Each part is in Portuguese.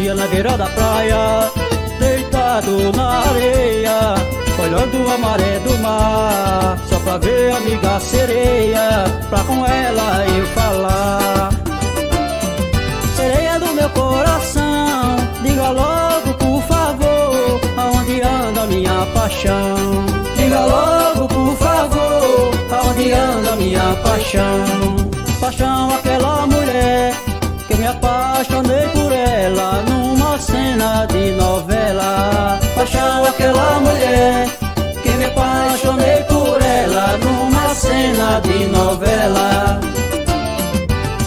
dia na beira da praia, deitado na areia, olhando a maré do mar, só pra ver a amiga sereia, pra com ela eu falar. Sereia do meu coração, diga logo por favor, aonde anda minha paixão? Diga logo por favor, aonde anda minha paixão? Paixão aquela mulher que me apaixonei por ela numa cena de novela. Paixão aquela mulher que me apaixonei por ela numa cena de novela.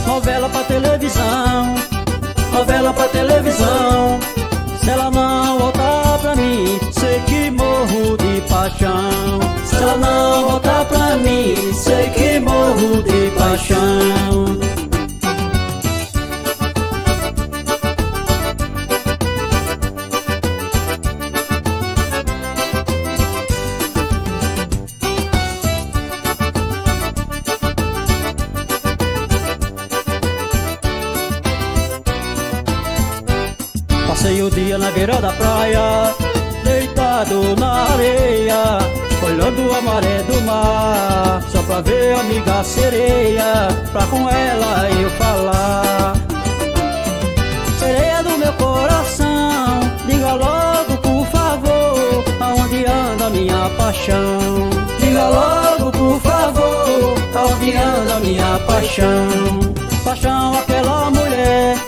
Novela pra televisão, novela pra televisão. Se ela não voltar pra mim, sei que morro de paixão. Se ela não voltar pra mim, sei que morro de paixão. Passei o dia na beira da praia, deitado na areia, olhando a maré do mar, só pra ver a amiga sereia, pra com ela eu falar. Sereia do meu coração, diga logo por favor, aonde anda minha paixão? Diga logo por favor, aonde anda minha paixão? Paixão aquela mulher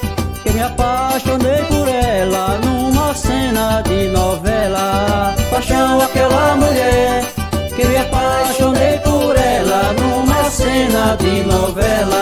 que me apaixonei por ela numa cena de novela. Paixão aquela mulher que me apaixonei por ela numa cena de novela.